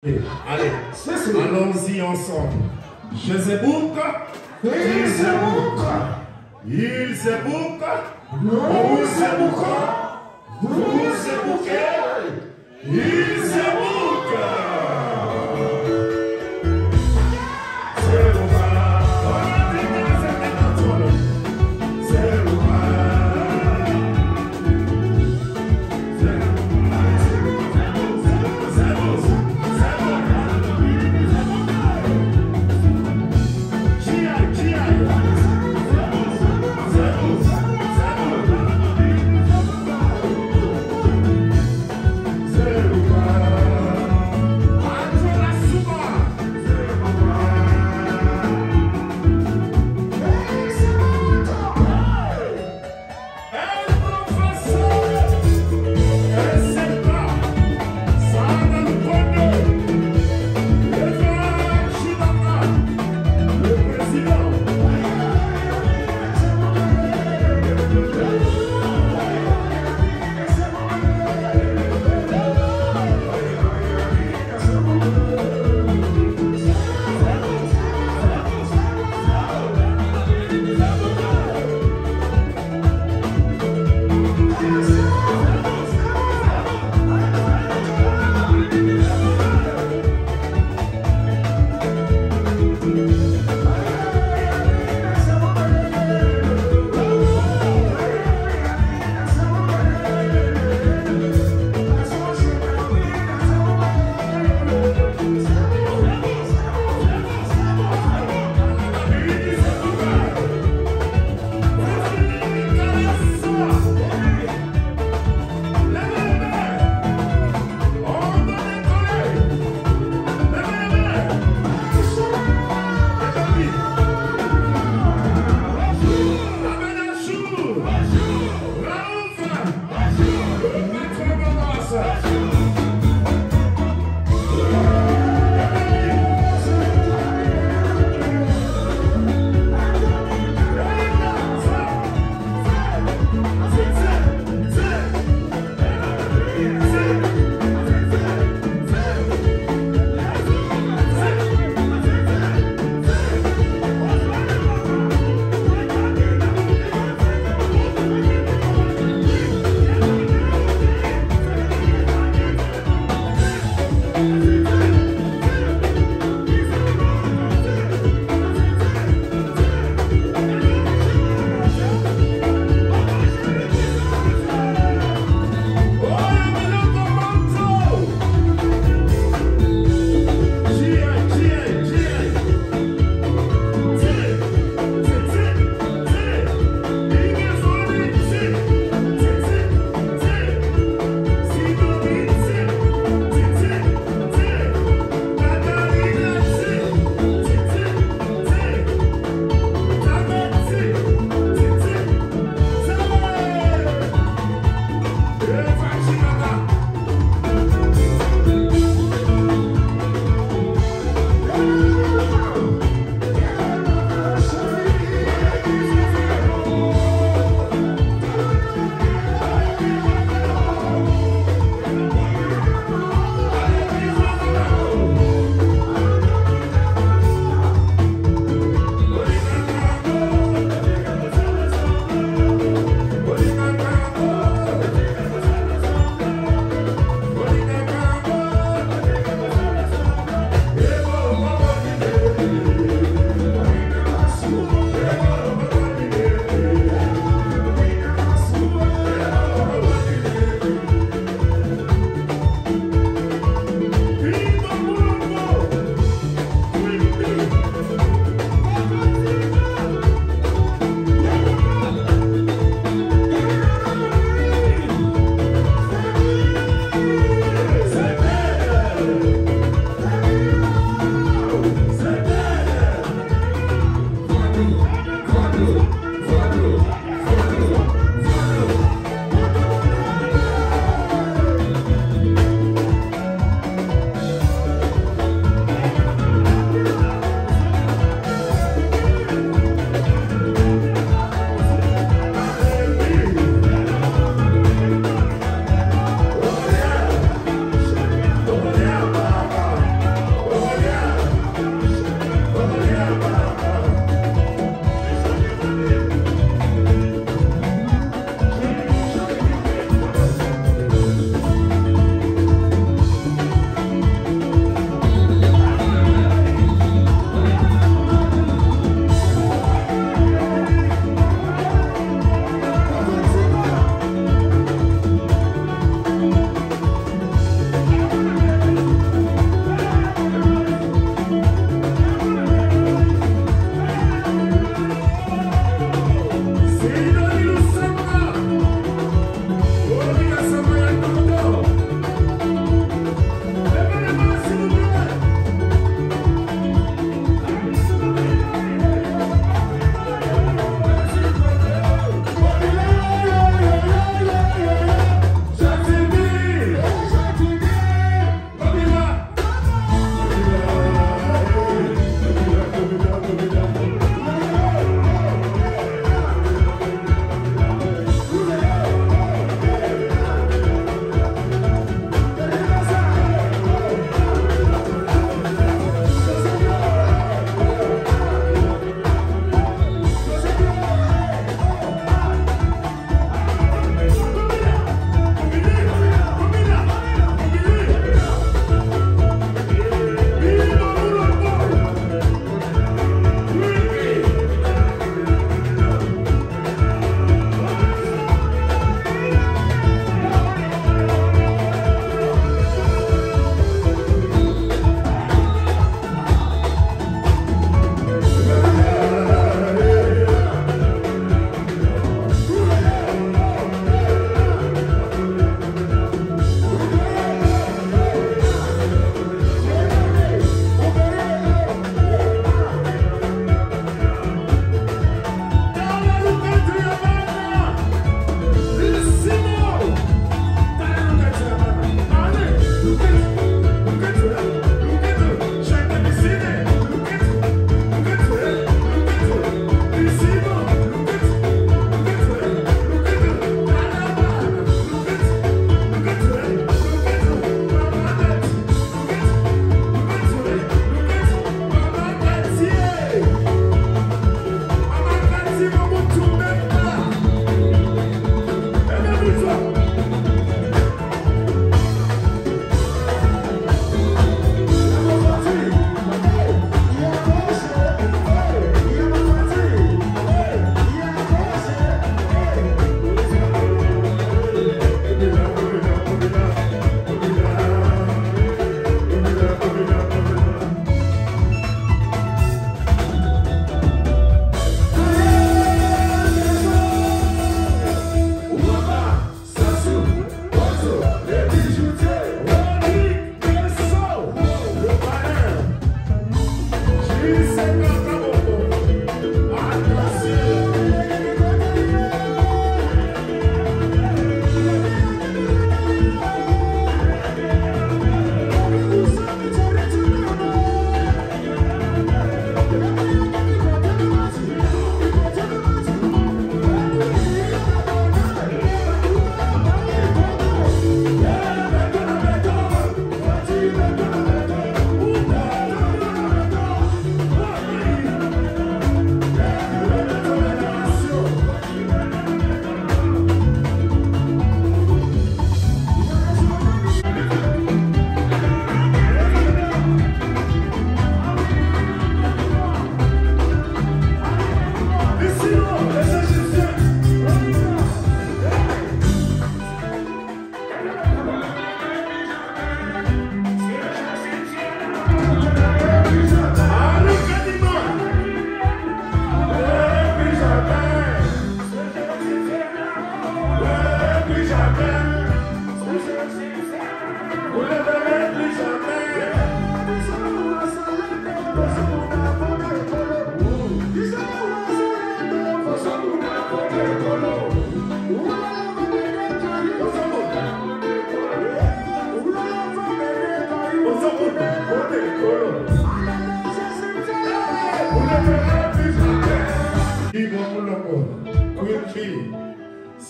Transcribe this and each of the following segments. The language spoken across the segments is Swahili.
Allez, allons-y ensemble. Je Zebuka, il Zebuka, il Zebuka, vous Zebuka, vous Zebuquez, il Zebuka.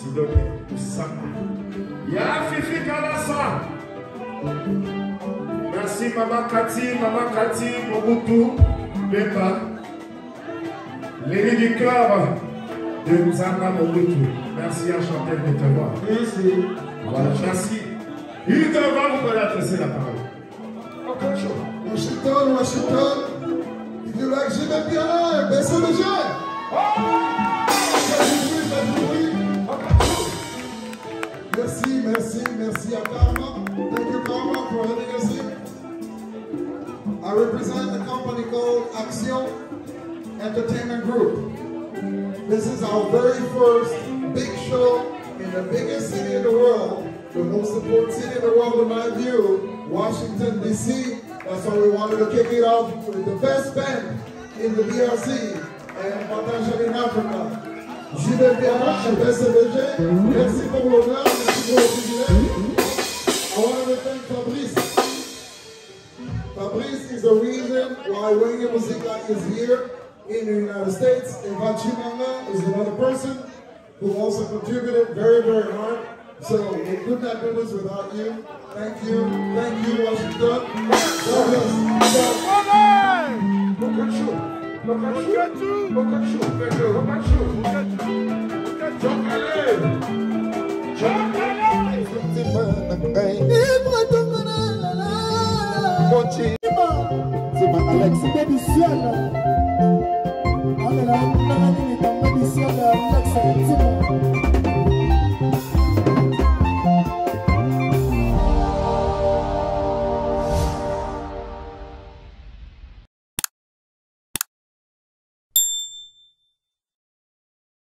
Sidoné, Mosaka. Ya Fifi Kalasa. Merci Maman Kati, Mobutu, Bemba. L'élu du cœur de Nzanga Mobutu. Merci à chanter de te voir. Merci. Voilà, merci. Il te va, vous pouvez adresser la parole. Washington. If you like Mpiana, baisse le jeu. Merci à Karma. Thank you, Karma, for having us here. I represent a company called Action Entertainment Group. This is our very first big show in the biggest city in the world, the most important city in the world in my view, Washington, D.C. That's why we wanted to kick it off with the best band in the DRC and potentially in Africa. Mpiana-Zebuka, merci pour l'honneur, merci pour le privilège. I want to thank Fabrice. Fabrice is the reason why Wenge Mosaka is here in the United States. Avant is another person who also contributed very, very hard. So we could not do this without you. Thank you, Washington. God bless.